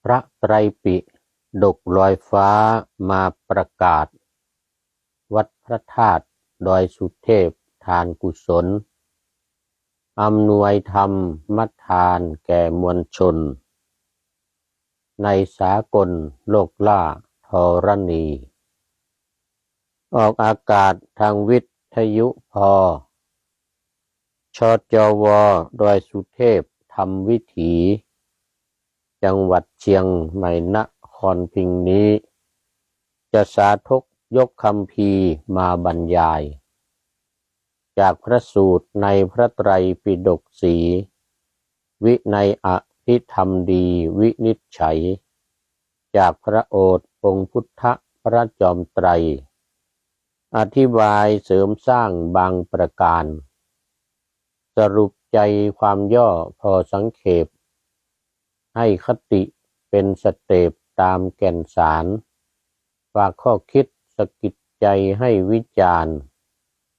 ระไตรปิฎกลอยฟ้ามาประกาศวัดพระธาตุดอยสุเทพทานกุศลอำนวยธรรมทานแก่มวลชนในสากลโลกล่าธรณีออกอากาศทางวิทยุพชจว.ดอยสุเทพธรรมวิถีจังหวัดเชียงใหม่นครพิงค์นี้จะสาธกยกคัมภีร์มาบรรยายจากพระสูตรในพระไตรปิฎกสีวินัยอภิธรรมดีวินิจฉัยจากพระโอษฐ์องค์พุทธพระจอมไตรอธิบายเสริมสร้างบางประการสรุปใจความย่อพอสังเขปให้คติเป็นสเต็ปตามแก่นสารฝากข้อคิดสะกิดใจให้วิจารณ์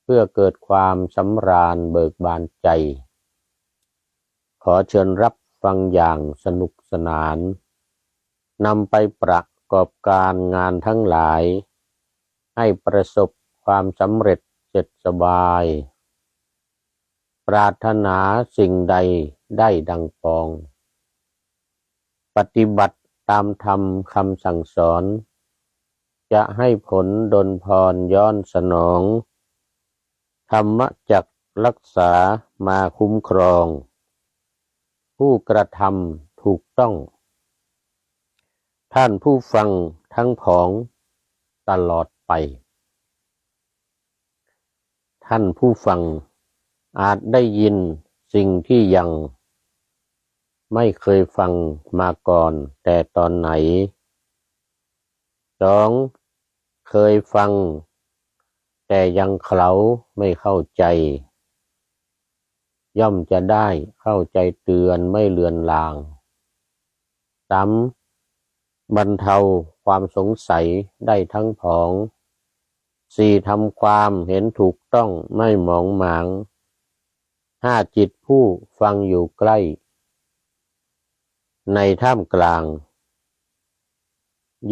เพื่อเกิดความสำราญเบิกบานใจขอเชิญรับฟังอย่างสนุกสนานนำไปประกอบการงานทั้งหลายให้ประสบความสำเร็จเสร็จสบายปรารถนาสิ่งใดได้ดังปองปฏิบัติตามธรรมคำสั่งสอนจะให้ผลดลพรย้อนสนองธรรมจักรักษามาคุ้มครองผู้กระทำถูกต้องท่านผู้ฟังทั้งผองตลอดไปท่านผู้ฟังอาจได้ยินสิ่งที่ยังไม่เคยฟังมาก่อนแต่ตอนไหน2เคยฟังแต่ยังเคล้าไม่เข้าใจย่อมจะได้เข้าใจเตือนไม่เลือนลาง3บรรเทาความสงสัยได้ทั้งผอง4ทำความเห็นถูกต้องไม่หมองหมาง5จิตผู้ฟังอยู่ใกล้ในท่ามกลาง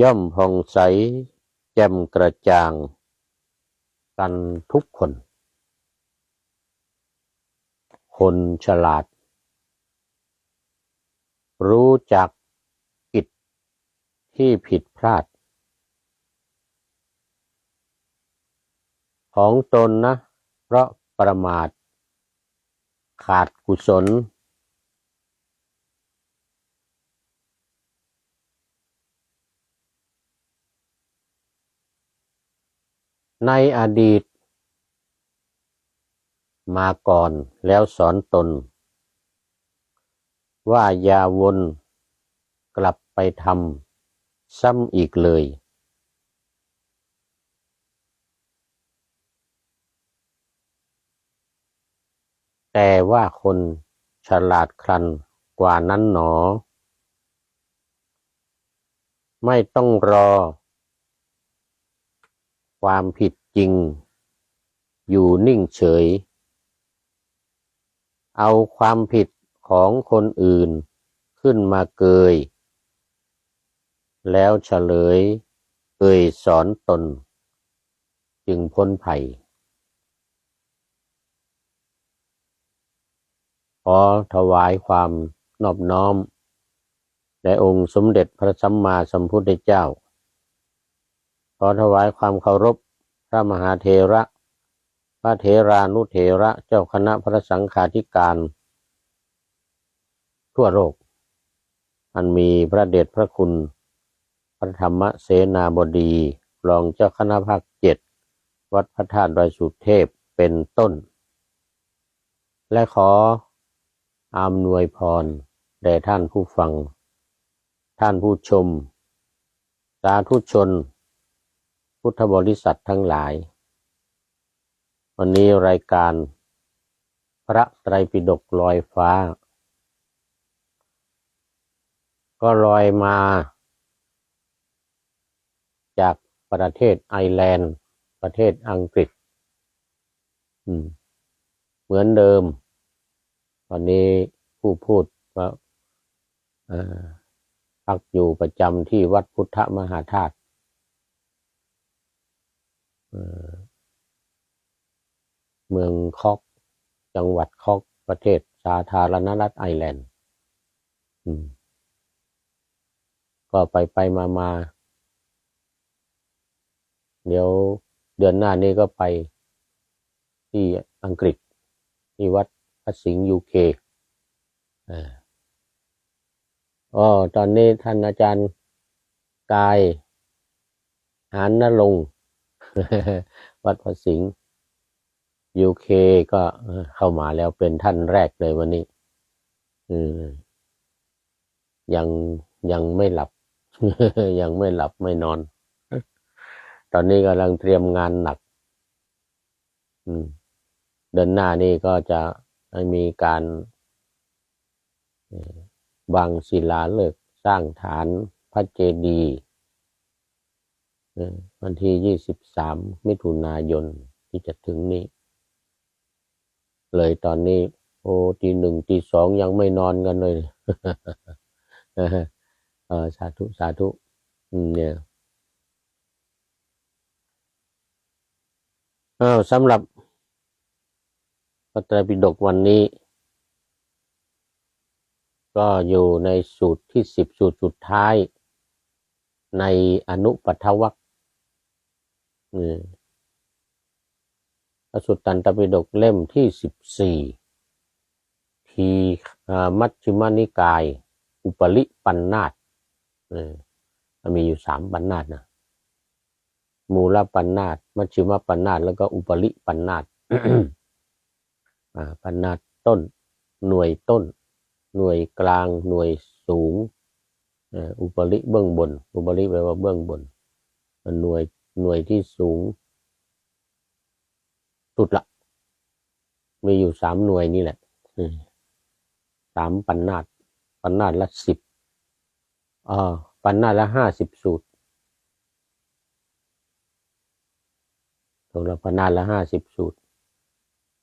ย่อมผ่องใสแจ่มกระจ่างกันทุกคนคนฉลาดรู้จักกิจที่ผิดพลาดของตนนะเพราะประมาทขาดกุศลในอดีตมาก่อนแล้วสอนตนว่าอย่าวนกลับไปทำซ้ำอีกเลยแต่ว่าคนฉลาดครันกว่านั้นหนอไม่ต้องรอความผิดจริงอยู่นิ่งเฉยเอาความผิดของคนอื่นขึ้นมาเกยแล้วเฉลยสอนตนจึงพ้นภัยขอถวายความนอบน้อมแด่องค์สมเด็จพระสัมมาสัมพุทธเจ้าขอถวายความเคารพพระมหาเถระพระเถรานุเถระเจ้าคณะพระสังฆาธิการทั่วโลกอันมีพระเดชพระคุณพระธรรมเสนาบดีรองเจ้าคณะภาค7วัดพระธาตุดอยสุเทพเป็นต้นและขออำนวยพรแด่ท่านผู้ฟังท่านผู้ชมสาธุชนพุทธบริษัททั้งหลายวันนี้รายการพระไตรปิฎกลอยฟ้าก็ลอยมาจากประเทศไอร์แลนด์ประเทศอังกฤษเหมือนเดิมวันนี้ผู้พูดว่า พักอยู่ประจำที่วัดพุทธมหาธาตุเมืองคอกจังหวัดคอกประเทศสาธารณรัฐไอร์แลนด์ก็ไปมาเดี๋ยวเดือนหน้านี้ก็ไปที่อังกฤษที่วัดพระสิงห์ยูเคตอนนี้ท่านอาจารย์กายหานนรงค์ วัดพระสิงห์ยูเคก็เข้ามาแล้วเป็นท่านแรกเลยวันนี้ยังไม่หลับ ยังไม่หลับไม่นอน ตอนนี้กำลังเตรียมงานหนักเดือนหน้านี้ก็จะมีการวางศิลาฤกษ์สร้างฐานพระเจดีย์วันที่23 มิถุนายนที่จะถึงนี้เลยตอนนี้ตี 1 ตี 2ยังไม่นอนกันเลย สาธุสาธุเนี่ยสำหรับพระไตรปิฎกวันนี้ก็อยู่ในสูตรที่10สูตรสุดท้ายในอนุปัฏฐวรรคพระสุตตันตปิฎกเล่มที่14ทีมัชฌิมนิกายอุปริปันธาตมีอยู่3ปันธาตนะมูลปันธาตมัชฌิมปันธาตแล้วก็อุปริปันธาต ปันธาตต้นหน่วยต้นหน่วยกลางหน่วยสูงอุปริเบื้องบนอุปริแปลว่าเบื้องบนหน่วยที่สูงสุดละมีอยู่3หน่วยนี่แหละ3ปันธาตปันธาตละ10ปันธาตละ50สูตรตรงละปันธาตละ50สูตร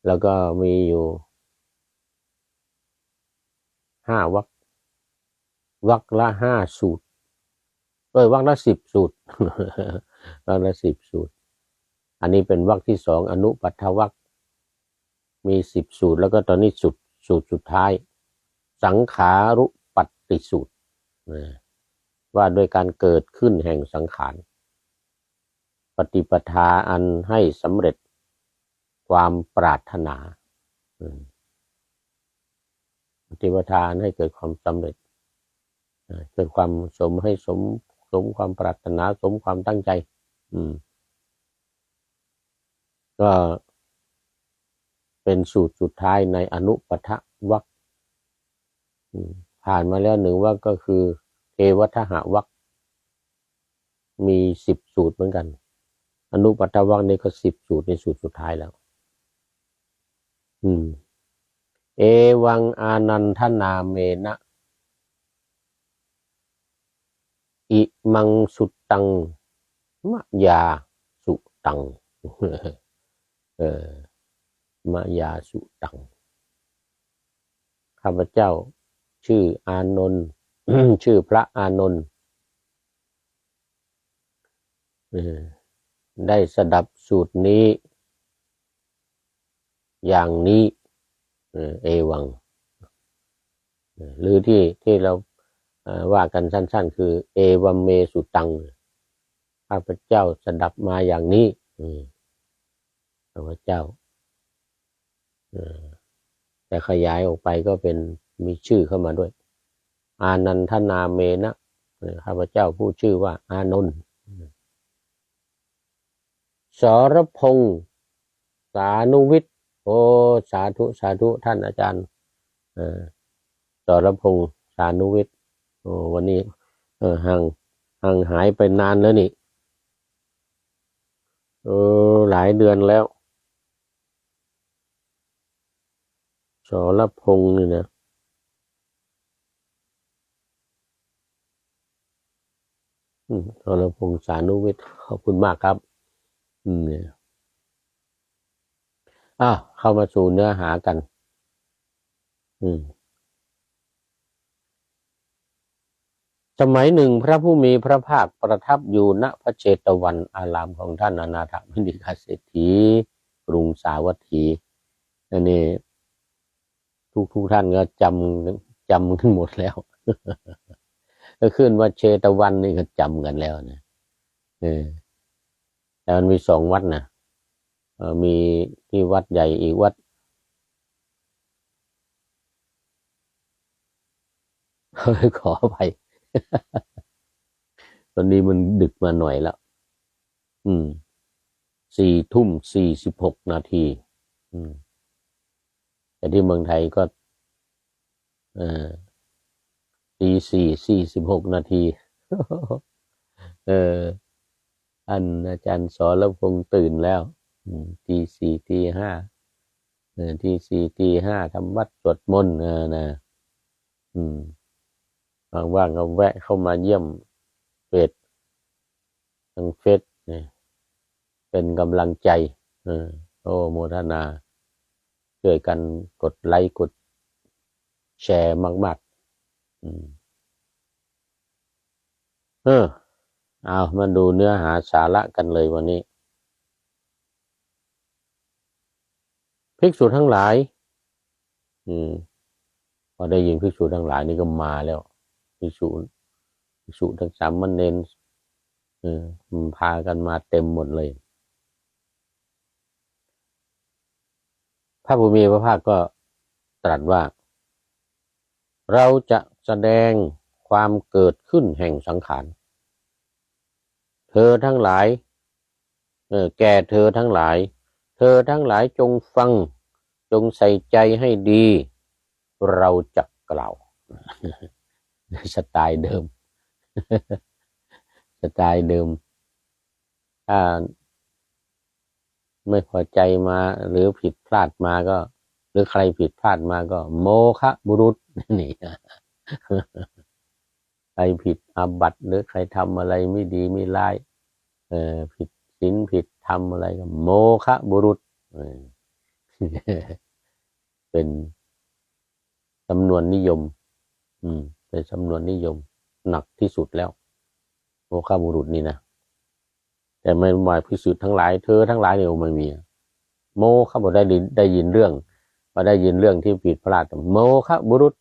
แล้วก็มีอยู่5 วรรควรรคละ5สูตรวรรคละ10สูตร วรรคละ10สูตรอันนี้เป็นวรรคที่2อนุปัฏฐวรรคมี10สูตรแล้วก็ตอนนี้สูตรสุดท้ายสังขารุปัตติสูตรว่าด้วยการเกิดขึ้นแห่งสังขารปฏิปทาอันให้สำเร็จความปรารถนาปฏิปทาอันให้เกิดความสำเร็จเกิดความให้สมความปรารถนาสมความตั้งใจก็เป็นสูตรสุดท้ายในอนุปัฏฐวรรคผ่านมาแล้ว1 วรรคก็คือเทวทหวรรคมี10สูตรเหมือนกันอนุปัฏฐวรรคนี้ก็10สูตรในสูตรสุดท้ายแล้วเอวังอานันทนาเมนะอิมังสุตังมะยาสุตังมะยาสุตังข้าพเจ้าชื่ออานนท์ ชื่อพระอานนท์ได้สดับสูตรนี้อย่างนี้เอวังหรือที่เราว่ากันสั้นๆคือเอวัมเมสุตังข้าพเจ้าสดับมาอย่างนี้ข้าพเจ้าแต่ขยายออกไปก็เป็นมีชื่อเข้ามาด้วยอานันทนาเมนะข้าพเจ้าผู้ชื่อว่าอานนท์สรพงษ์สานุวิทย์สาธุสาธุท่านอาจารย์สรพงษ์สานุวิทย์วันนี้ห่างหายไปนานแล้วนี่หลายเดือนแล้วสรพงษ์นี่นะสรพงษ์สานุวิทย์ขอบคุณมากครับเนี่ยเข้ามาสู่เนื้อหากัน สมัยหนึ่งพระผู้มีพระภาคประทับอยู่ณพระเชตวันอารามของท่านอนาถบิณฑิกเศรษฐีกรุงสาวัตถีอันนี้ทุกท่านก็จำกันหมดแล้ว ก็ขึ้นว่าเชตวันนี่ก็จำกันแล้วนะแต่มันมี2 วัดนะมีที่วัดใหญ่อีกวัด ขออภัย ตอนนี้มันดึกมาหน่อยแล้ว4:46 นาทีแต่ที่เมืองไทยก็4:46 นาทีท่านอาจารย์สรพงษ์ตื่นแล้วตี 4 ตี 5ตี 4 ตี 5ทำวัดสวดมนต์นะว่างๆก็แวะเข้ามาเยี่ยมเฟซทางเฟซเนี่ยเป็นกำลังใจโมทนาช่วยกันกดไลค์กดแชร์มากๆเอามาดูเนื้อหาสาระกันเลยวันนี้ภิกษุทั้งหลายพอได้ยินภิกษุทั้งหลายนี่ก็มาแล้วภิกษุทั้งสามเณรพากันมาเต็มหมดเลยพระผู้มีพระภาคก็ตรัสว่าเราจะแสดงความเกิดขึ้นแห่งสังขารเธอทั้งหลายแก่เธอทั้งหลายจงฟังจงใส่ใจให้ดีเราจะกล่าวสไตล์เดิมถ้าไม่พอใจมาหรือผิดพลาดมาก็หรือใครผิดพลาดมาก็โมฆะบุรุษนี่ใครผิดอาบัติหรือใครทำอะไรไม่ดีไม่ร้ายผิดศีลผิดธรรมอะไรก็โมฆะบุรุษเป็นสำนวนนิยมเป็นสำนวนนิยมหนักที่สุดแล้วโมฆะบุรุษนี่นะแต่ไม่หมายภิกษุทั้งหลายเธอทั้งหลายเนี่ยไม่มีโมฆะบุรุษได้ยินเรื่องพอได้ยินเรื่องที่ผิดพลาดโมฆะบุรุษ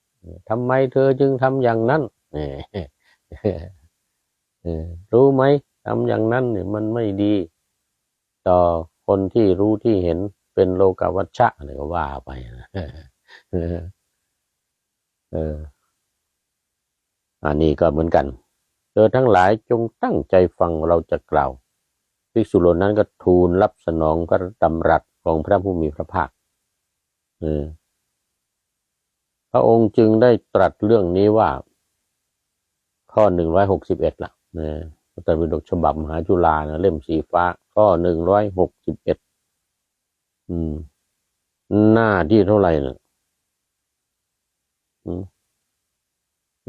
ทำไมเธอจึงทำอย่างนั้นรู้ไหมทำอย่างนั้นเนี่ยมันไม่ดีต่อคนที่รู้ที่เห็นเป็นโลกวัชชะอะไรก็ว่าไปอันนี้ก็เหมือนกันเธอทั้งหลายจงตั้งใจฟังเราจะกล่าวภิกษุเหล่านั้นก็ทูลรับสนองพระดำรัสของพระผู้มีพระภาคพระองค์จึงได้ตรัสเรื่องนี้ว่าข้อ161ล่ะพระไตรปิฎกฉบับมหาจุฬานะเล่มสีฟ้าข้อ161หน้าที่เท่าไหร่น่ะ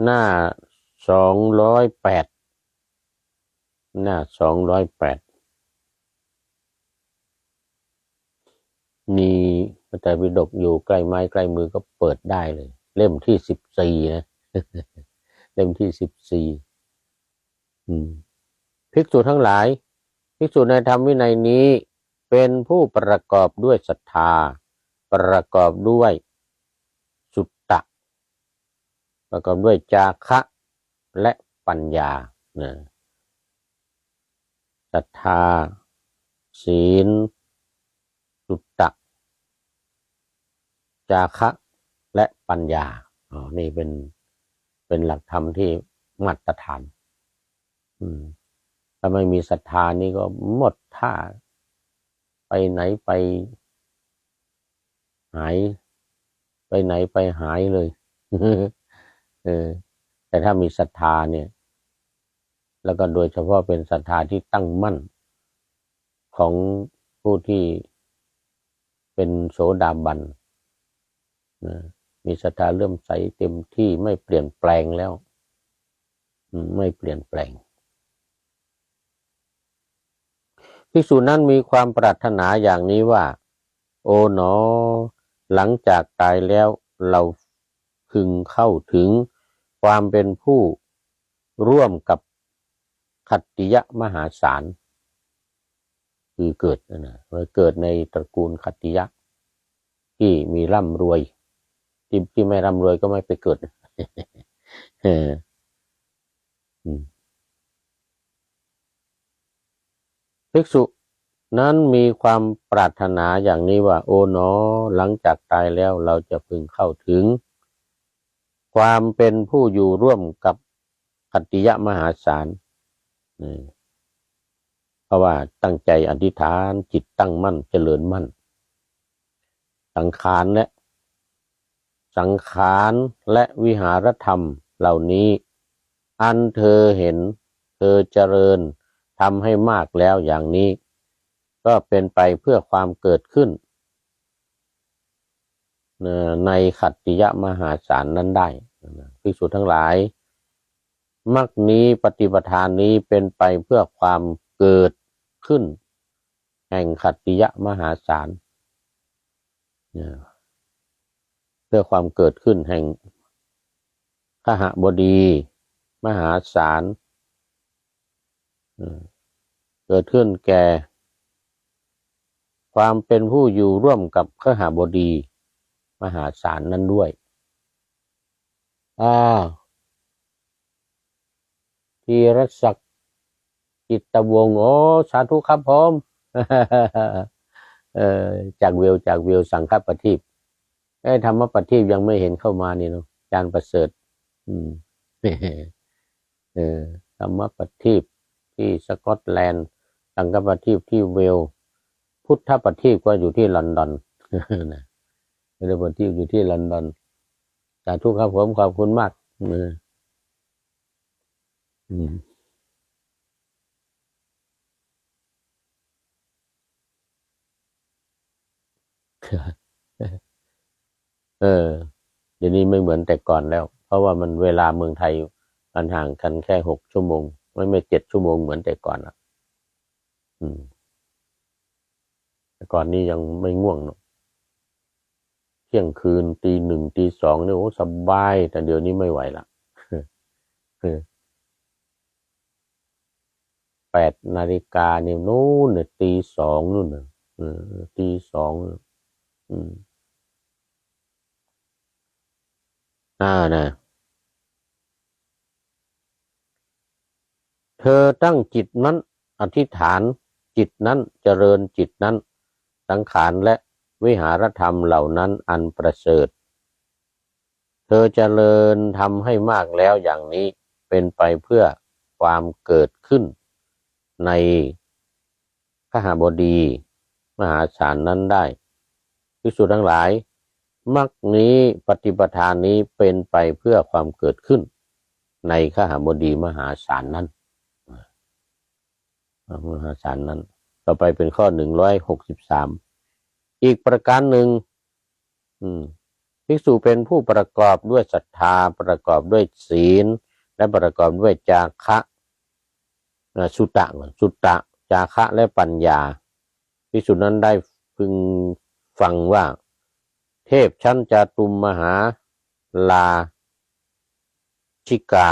หน้า208หน้า208มีพระไตรปิฎกอยู่ใกล้ไม้ใกล้มือก็เปิดได้เลยเล่มที่14นะเล่มที่14ภิกษุทั้งหลายภิกษุในธรรมวินัยนี้เป็นผู้ประกอบด้วยศรัทธาประกอบด้วยสุตตะประกอบด้วยจาคะและปัญญาศรัทธาศีลสุตตะจาคะและปัญญานี่เป็นหลักธรรมที่มาตรฐานถ้าไม่มีศรัทธานี่ก็หมดท่าไปไหนไปหายไปไหนไปหายเลยแต่ถ้ามีศรัทธาเนี่ยแล้วก็โดยเฉพาะเป็นศรัทธาที่ตั้งมั่นของผู้ที่เป็นโสดาบันมีศรัทธาเลื่อมใสเต็มที่ไม่เปลี่ยนแปลงแล้วไม่เปลี่ยนแปลงภิกษุนั้นมีความปรารถนาอย่างนี้ว่าโอ๋หนอหลังจากตายแล้วเราพึงเข้าถึงความเป็นผู้ ร่วมกับขัตติยะมหาศาลคือเกิดนะเกิดในตระกูลขัตติยะที่มีร่ำรวยที่ไม่ร่ำรวยก็ไม่ไปเกิดภิกษุนั้นมีความปรารถนาอย่างนี้ว่าโอ๋หนอหลังจากตายแล้วเราจะพึงเข้าถึงความเป็นผู้อยู่ร่วมกับขัตติยะมหาศาลเพราะว่าตั้งใจอธิษฐานจิตตั้งมั่นเจริญมั่นสังขารและวิหารธรรมเหล่านี้อันเธอเห็นเธอเจริญทำให้มากแล้วอย่างนี้ก็เป็นไปเพื่อความเกิดขึ้นในขัตติยะมหาศาลนั้นได้ภิกษุทั้งหลายมรรคนี้ปฏิปทานนี้เป็นไปเพื่อความเกิดขึ้นแห่งขัตติยะมหาศาลเพื่อความเกิดขึ้นแห่งคหบดีมหาศาลเกิดขึ้นแก่ความเป็นผู้อยู่ร่วมกับคหบดีมหาศาลนั้นด้วยธีรศักดิ์จิตวงศ์โอ้สาธุครับผมจากเวลสังฆปฏิปธรรมปฏิปยังไม่เห็นเข้ามานี่เนาะอาจารย์ประเสริฐธรรมปฏิปที่สกอตแลนด์สังฆปฏิปที่เวลพุทธปฏิปก็อยู่ที่ลอนดอนนะพุทธปฏิปอยู่ที่ลอนดอนสาธุครับผมขอบคุณมากเดี๋ยวนี้ไม่เหมือนแต่ก่อนแล้วเพราะว่ามันเวลาเมืองไทยมันห่างกันแค่6 ชั่วโมงไม่7 ชั่วโมงเหมือนแต่ก่อนแต่ก่อนนี้ยังไม่ง่วงเนาะเที่ยงคืนตี 1 ตี 2เนี่ยโอ้สบายแต่เดี๋ยวนี้ไม่ไหวละ8 นาฬิกาเนี่ยนู้นเนี่ยตี 2นู่นน่ะตี 2นะเธอตั้งจิตนั้นอธิษฐานจิตนั้นเจริญจิตนั้นสังขารและวิหารธรรมเหล่านั้นอันประเสริฐเธอเจริญทำให้มากแล้วอย่างนี้เป็นไปเพื่อความเกิดขึ้นในคหบดีมหาศาลนั้นได้ภิกษุทั้งหลายมรรคนี้ปฏิปทานนี้เป็นไปเพื่อความเกิดขึ้นในคหบดีมหาศาลนั้นมหาศาลนั้นต่อไปเป็นข้อ163อีกประการหนึ่งภิกษุเป็นผู้ประกอบด้วยศรัทธาประกอบด้วยศีลและประกอบด้วยจาคะสุตะจาคะและปัญญาภิกษุนั้นได้พึงฟังว่าเทพชั้นจาตุมมหาลาชิกา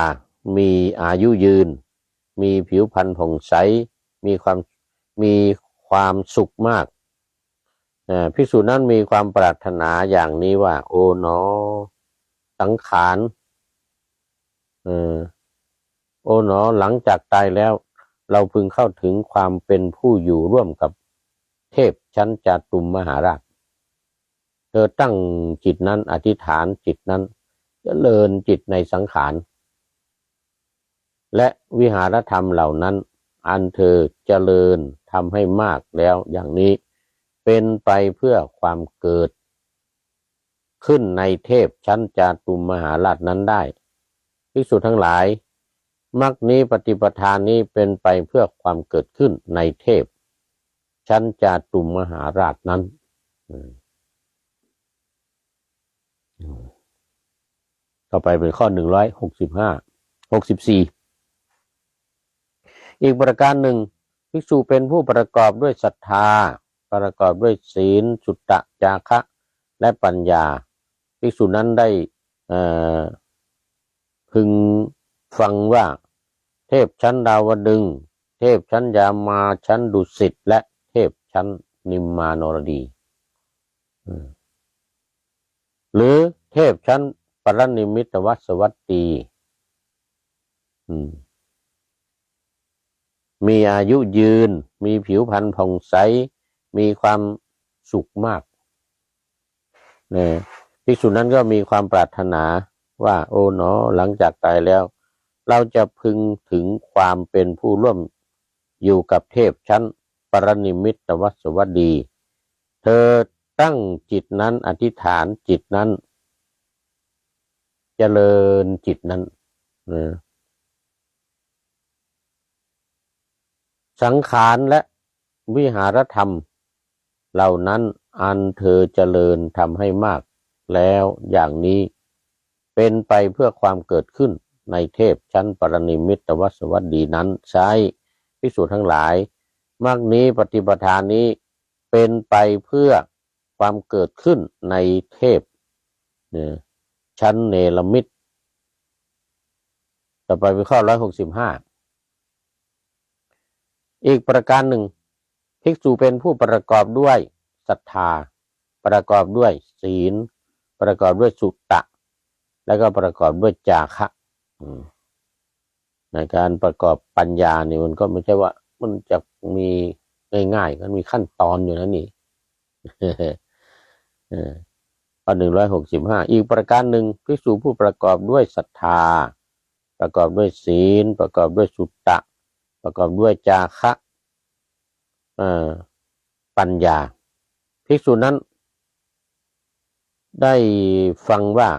มีอายุยืนมีผิวพรรณผ่องใสมีความสุขมากภิกษุนั้นมีความปรารถนาอย่างนี้ว่าโอ๋หนอสังขารโอ๋หนอหลังจากตายแล้วเราพึงเข้าถึงความเป็นผู้อยู่ร่วมกับเทพชั้นจาตุมมหาราชเธอตั้งจิตนั้นอธิษฐานจิตนั้นเจริญจิตในสังขารและวิหารธรรมเหล่านั้นอันเธอเจริญทำให้มากแล้วอย่างนี้เป็นไปเพื่อความเกิดขึ้นในเทพชั้นจาตุมมหาราชนั้นได้ภิกษุทั้งหลายมรรคนี้ปฏิปทานนี้เป็นไปเพื่อความเกิดขึ้นในเทพชั้นจาตุมมหาราชนั้นต่อไปเป็นข้อ164อีกประการหนึ่งภิกษุเป็นผู้ประกอบด้วยศรัทธาประกอบด้วยศีลสุตตะจาคะและปัญญาภิกษุนั้นได้พึงฟังว่า ทพชั้นดาวดึงส์เทพชั้นยามาชั้นดุสิตและเทพชั้นนิมมานรดีหรือเทพชั้นปรนิมิตวัสวัตตีมีอายุยืนมีผิวพรรณผ่องใสมีความสุขมากภิกษุนั้นก็มีความปรารถนาว่าโอ๋หนอหลังจากตายแล้วเราจะพึงถึงความเป็นผู้ร่วมอยู่กับเทพชั้นปรนิมิตวัสวัตดีเธอตั้งจิตนั้นอธิษฐานจิตนั้นเจริญจิตนั้นสังขารและวิหารธรรมเหล่านั้นอันเธอเจริญทำให้มากแล้วอย่างนี้เป็นไปเพื่อความเกิดขึ้นในเทพชั้นปรนิมิตวัสวัตดีนั้นใช้ภิกษุทั้งหลายมรรคนี้ปฏิปทานนี้เป็นไปเพื่อความเกิดขึ้นในเทพชั้นเนรมิตต่อไปเป็นข้อ165อีกประการหนึ่งภิกษุเป็นผู้ประกอบด้วยศรัทธาประกอบด้วยศีลประกอบด้วยสุตตะแล้วก็ประกอบด้วยจาคะในการประกอบปัญญานี่มันก็ไม่ใช่ว่ามันจะมีง่ายๆมันมีขั้นตอนอยู่นะนี่ข้อ165อีกประการหนึ่งภิกษุผู้ประกอบด้วยศรัทธาประกอบด้วยศีลประกอบด้วยสุตตะประกอบด้วยจาคะปัญญาภิกษุนั้นได้ฟังว่า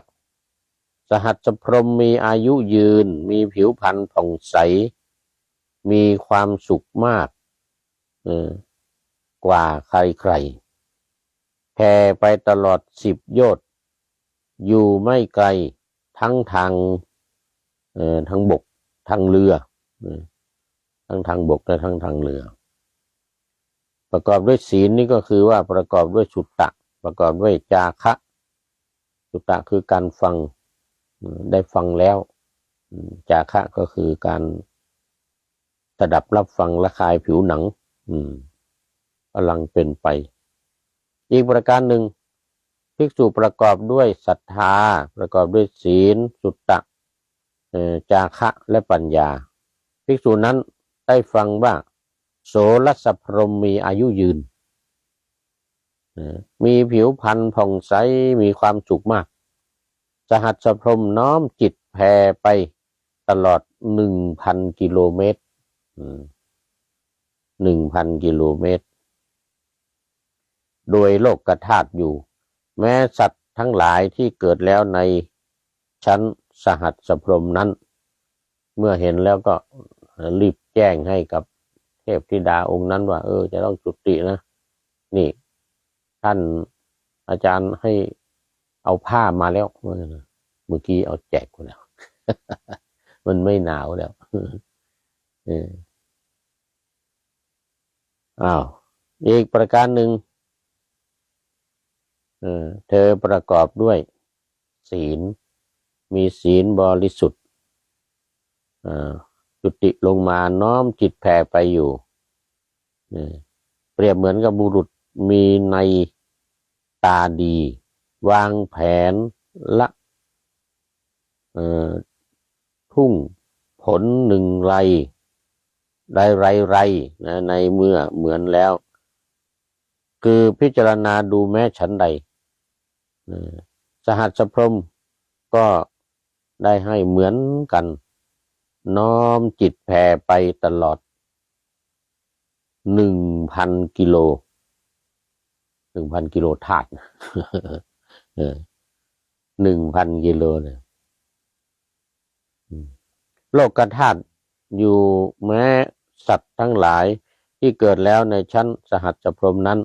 สหัสพรหมมีอายุยืนมีผิวพรรณผ่องใสมีความสุขมากกว่าใครๆแผ่ไปตลอด10 โยชน์อยู่ไม่ไกลทั้งทางบกทางเรือทั้งทางบกและทั้งทางเรือประกอบด้วยศีลนี่ก็คือว่าประกอบด้วยสุตตะประกอบด้วยจาคะสุตตะคือการฟังได้ฟังแล้วจาคะก็คือการสดับรับฟังละคายผิวหนังกำลังเป็นไปอีกประการหนึ่งภิกษุประกอบด้วยศรัทธาประกอบด้วยศีลสุตตะจาคะและปัญญาภิกษุนั้นได้ฟังว่าโสรสพรหมมีอายุยืนมีผิวพรรณผ่องใสมีความสุขมากสหัสพรหมน้อมจิตแผ่ไปตลอด1,000 กิโลเมตร1,000 กิโลเมตรโดยโลกธาตุอยู่แม้สัตว์ทั้งหลายที่เกิดแล้วในชั้นสหัสพรหมนั้นเมื่อเห็นแล้วก็รีบแจ้งให้กับเทพธิดาองค์นั้นว่าจะต้องจุตินะนี่ท่านอาจารย์ให้เอาผ้ามาแล้วเมื่อกี้เอาแจกมาแล้ว มันไม่หนาวแล้วอีกประการหนึ่งเธอประกอบด้วยศีลมีศีลบริสุทธิ์จุติลงมาน้อมจิตแผ่ไปอยู่เปรียบเหมือนกับบุรุษมีในตาดีวางแผนละทุ่งผล1 ไรนะในเมื่อเหมือนแล้วคือพิจารณาดูแม้ฉันใดสหัสพรหมก็ได้ให้เหมือนกันน้อมจิตแผ่ไปตลอด1,000 กิโล1,000 กิโลธาตุ1,000 กิโลเนี่ยโลกธาตุอยู่แม้สัตว์ทั้งหลายที่เกิดแล้วในชั้นสหัสพรหมนั้น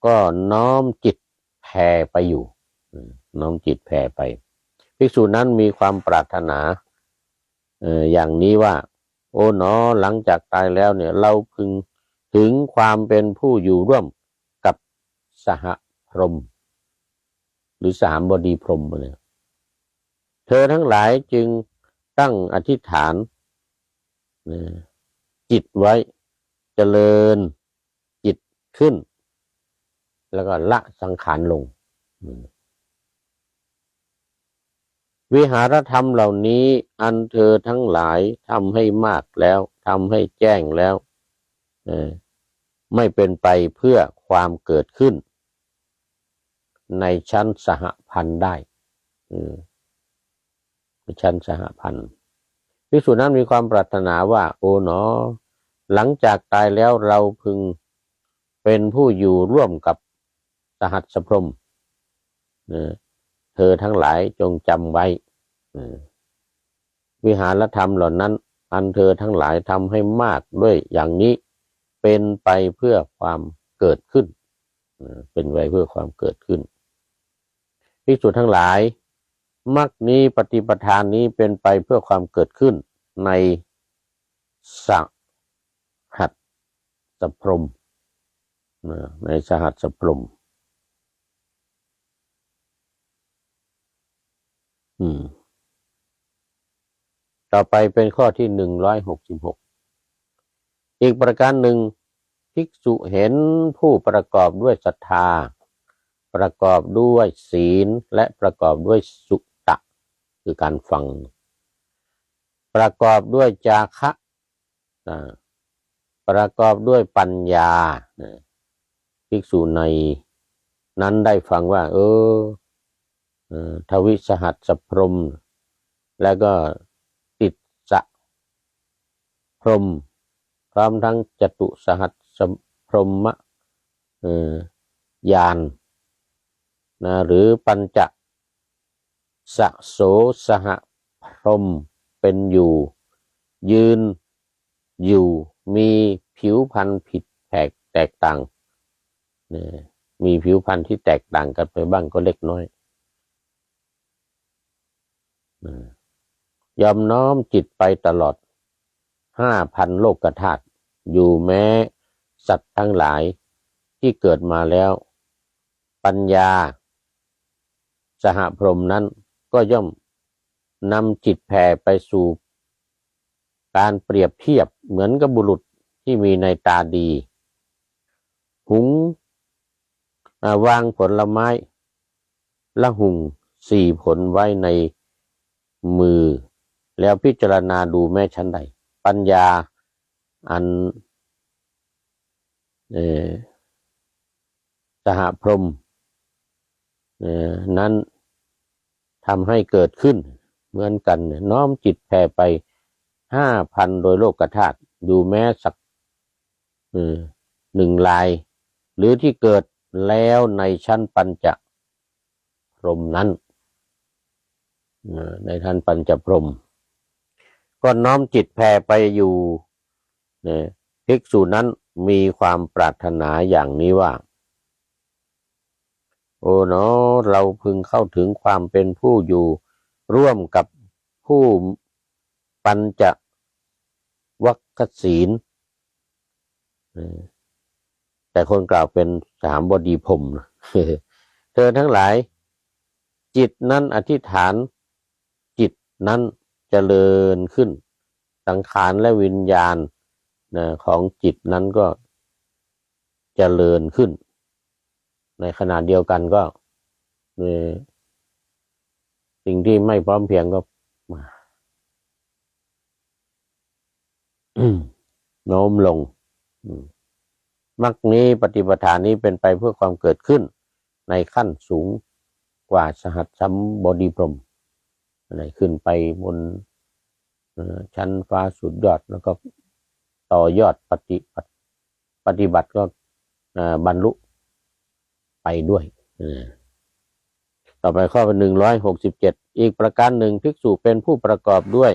ก็น้อมจิตแผ่ไปอยู่น้อมจิตแผ่ไปภิกษุนั้นมีความปรารถนาอย่างนี้ว่าโอ๋หนอหลังจากตายแล้วเนี่ยเราพึงถึงความเป็นผู้อยู่ร่วมกับสหพรหมหรือสามบดีพรหมเนี่ยเธอทั้งหลายจึงตั้งอธิษฐาน จิตไว้เจริญจิตขึ้นแล้วก็ละสังขารลงวิหารธรรมเหล่านี้อันเธอทั้งหลายทำให้มากแล้วทำให้แจ้งแล้วไม่เป็นไปเพื่อความเกิดขึ้นในชั้นสหพันธ์ได้ในชั้นสหพันธ์ภิกษุนั้นมีความปรารถนาว่าโอ๋หนอหลังจากตายแล้วเราพึงเป็นผู้อยู่ร่วมกับสหัสพรหมเธอทั้งหลายจงจำไว้วิหารธรรมเหล่านั้นอันเธอทั้งหลายทำให้มากด้วยอย่างนี้เป็นไปเพื่อความเกิดขึ้นเป็นไปเพื่อความเกิดขึ้นภิกษุทั้งหลายมรรคนี้ปฏิปทานนี้เป็นไปเพื่อความเกิดขึ้นในสหัสพรหมในสหัสพรหมต่อไปเป็นข้อที่166อีกประการหนึ่งภิกษุเห็นผู้ประกอบด้วยศรัทธาประกอบด้วยศีลและประกอบด้วยสุตะคือการฟังประกอบด้วยจาคะประกอบด้วยปัญญาภิกษุในนั้นได้ฟังว่าทวิสหัสพรหมแล้วก็ติดสะพรหมพร้อมทั้งจตุสหัสพรหมญาณหรือปัญจสโสสหพรหมเป็นอยู่ยืนอยู่มีผิวพรรณผิดแตกต่างมีผิวพรรณที่แตกต่างกันไปบ้างก็เล็กน้อยยอมน้อมจิตไปตลอด5,000 โลกธาตุอยู่แม้สัตว์ทั้งหลายที่เกิดมาแล้วปัญญาสหพรหมนั้นก็ย่อมนำจิตแผ่ไปสู่การเปรียบเทียบเหมือนกับบุรุษที่มีในตาดีหุงวางผลไม้ละหุง4 ผลไว้ในมือแล้วพิจารณาดูแม้ชั้นใดปัญญาอันสหพรหมนั้นทำให้เกิดขึ้นเหมือนกันน้อมจิตแผ่ไป5,000 โดยโลกธาตุดูแม้สัก1 ลายหรือที่เกิดแล้วในชั้นปัญจพรหมนั้นในชั้นปัญจพรหมก็น้อมจิตแผ่ไปอยู่ภิกษุนั้นมีความปรารถนาอย่างนี้ว่าโอ๋หนอเราพึงเข้าถึงความเป็นผู้อยู่ร่วมกับผู้ปัญจวัคคศีลแต่คนกล่าวเป็นสามบดีพรหมเธอทั้งหลายจิตนั้นอธิษฐานจิตนั้นเจริญขึ้นสังขารและวิญญาณของจิตนั้นก็เจริญขึ้นในขณะเดียวกันก็สิ่งที่ไม่พร้อมเพรียงก็โน้มลงมรรคนี้ปฏิปทานนี้เป็นไปเพื่อความเกิดขึ้นในขั้นสูงกว่าสหัสสัมบดีพรหมอะไรขึ้นไปบนชั้นฟ้าสุดยอดแล้วก็ต่อยอดปฏิบัติก็บรรลุไปด้วยต่อไปข้อ167อีกประการหนึ่งภิกษุเป็นผู้ประกอบด้วย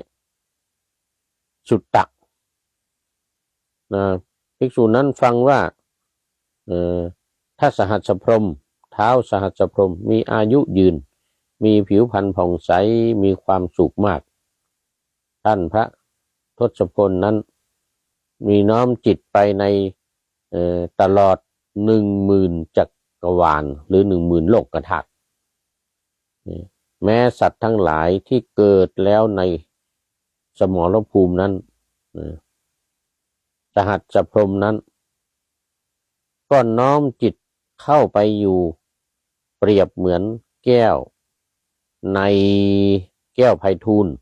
สุตตะภิกษุนั้นฟังว่าถ้าสหัสพรหมเท้าสหัสพรหมมีอายุยืนมีผิวพรรณผ่องใสมีความสุขมากท่านพระทศพลนั้นมีน้อมจิตไปในตลอด10,000 จักรวาลหรือ10,000 โลกธาตุแม้สัตว์ทั้งหลายที่เกิดแล้วในสมรภูมินั้น สหัสพรหมนั้นก็น้อมจิตเข้าไปอยู่เปรียบเหมือนแก้วในแก้วไพฑูรย์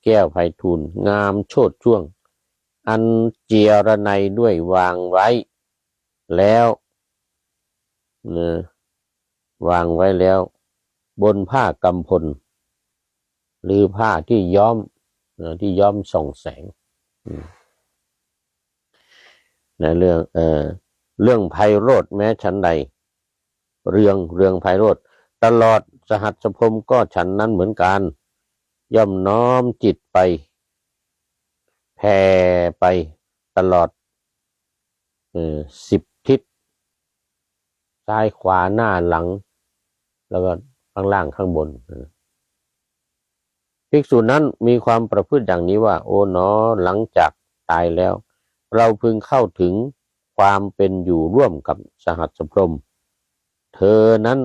แก้วไพฑูรย์งามโชติช่วงอันเจียระไนด้วยวางไว้แล้ววางไว้แล้วบนผ้ากำพลหรือผ้าที่ย้อมส่องแสงในเรื่องไพโรจน์แม้ฉันใดเรื่องไพโรจน์ตลอดสหัสพรหมก็ฉันนั้นเหมือนกันย่อมน้อมจิตไปแผ่ไปตลอด10 ทิศซ้ายขวาหน้าหลังแล้วก็ข้างล่างข้างบนภิกษุนั้นมีความประพฤติอย่างนี้ว่าโอ๋หนอหลังจากตายแล้วเราพึงเข้าถึงความเป็นอยู่ร่วมกับสหัสพรหมเธอนั้น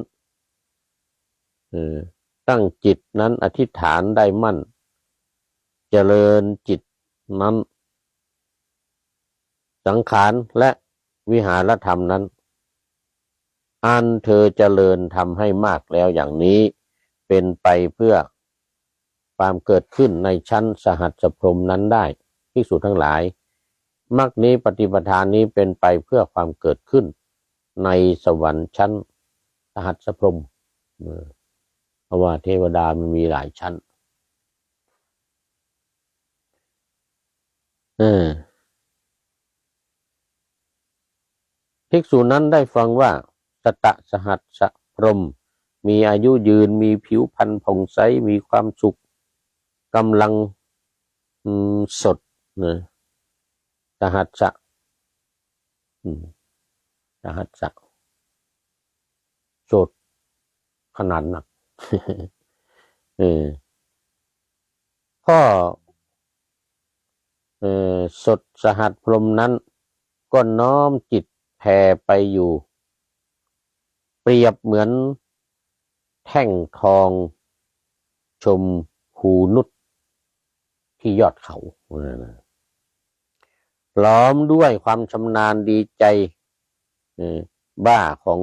ตั้งจิตนั้นอธิษฐานได้มั่นเจริญจิตนั้นสังขารและวิหารธรรมนั้นอันเธอเจริญทำให้มากแล้วอย่างนี้เป็นไปเพื่อความเกิดขึ้นในชั้นสหัสพรหมนั้นได้ภิกษุทั้งหลายมรรคนี้ปฏิปทานนี้เป็นไปเพื่อความเกิดขึ้นในสวรรค์ชั้นสหัสพรหมเพราะว่าเทวดามันมีหลายชั้นภิกษุนั้นได้ฟังว่าสตสหัสพรหมมีอายุยืนมีผิวพรรณผ่องใสมีความสุขกำลังสดสหัสโสดขนาดหนักข้อสดสหัสพรหมนั้นก็น้อมจิตแผ่ไปอยู่เปรียบเหมือนแท่งทองชมพูนุชที่ยอดเขาพร้อมด้วยความชำนาญดีใจบ้าของ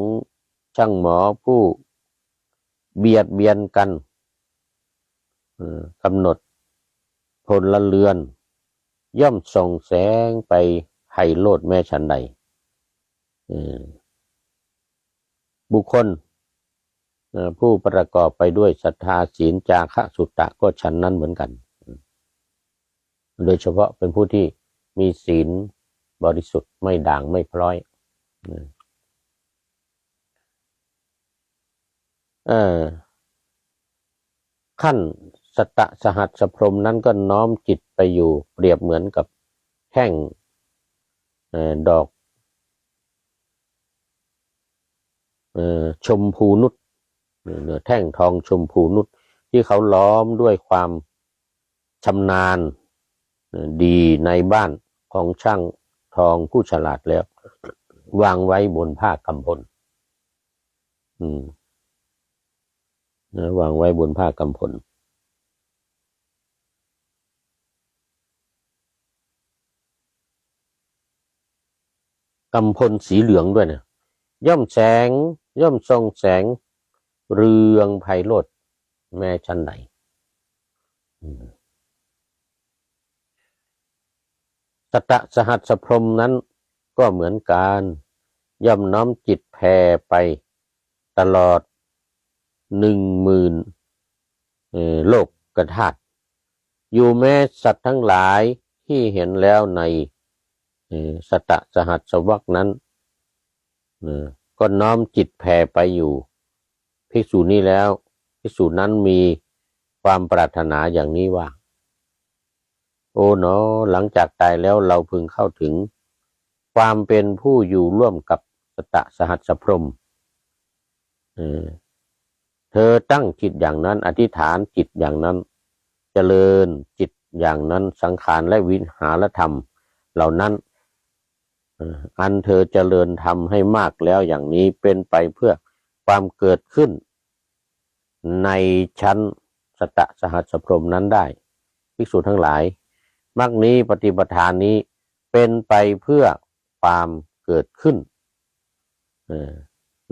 ช่างหมอผู้เบียดเบียนกันกำหนดพลเรือนย่อมส่องแสงไปไพโรจน์แม้ฉันใดบุคคลผู้ประกอบไปด้วยศรัทธาศีลจาคะสุตตะก็ฉันนั้นเหมือนกันโดยเฉพาะเป็นผู้ที่มีศีลบริสุทธิ์ไม่ด่างไม่พร้อยขั้นสตสหัสพรหมนั้นก็น้อมจิตไปอยู่เปรียบเหมือนกับแท่งดอกชมพูนุชแท่งทองชมพูนุชที่เขาล้อมด้วยความชำนาญดีในบ้านของช่างทองผู้ฉลาดแล้ววางไว้บนผ้ากำพลวางไว้บนผ้ากำพลกำพลสีเหลืองด้วยนะย่อมส่องแสงเรืองไพโรจน์แม้ชั้นใดสตสหัสพรหมนั้นก็เหมือนกันย่อมน้อมจิตแผ่ไปตลอด10,000โลกธาตุอยู่แม้สัตว์ทั้งหลายที่เห็นแล้วในสตสหัสวรรคนั้นก็น้อมจิตแผ่ไปอยู่ภิกษุนี้แล้วภิกษุนั้นมีความปรารถนาอย่างนี้ว่าโอ๋หนอหลังจากตายแล้วเราพึงเข้าถึงความเป็นผู้อยู่ร่วมกับสตสหัสพรหมเธอตั้งจิตอย่างนั้นอธิษฐานจิตอย่างนั้นเจริญจิตอย่างนั้นสังขารและวิหารธรรมเหล่านั้นอันเธอเจริญทำให้มากแล้วอย่างนี้เป็นไปเพื่อความเกิดขึ้นในชั้นสตสหัสพรหมนั้นได้ภิกษุทั้งหลายมรรคนี้ปฏิปทานนี้ เป็นไปเพื่อความเกิดขึ้น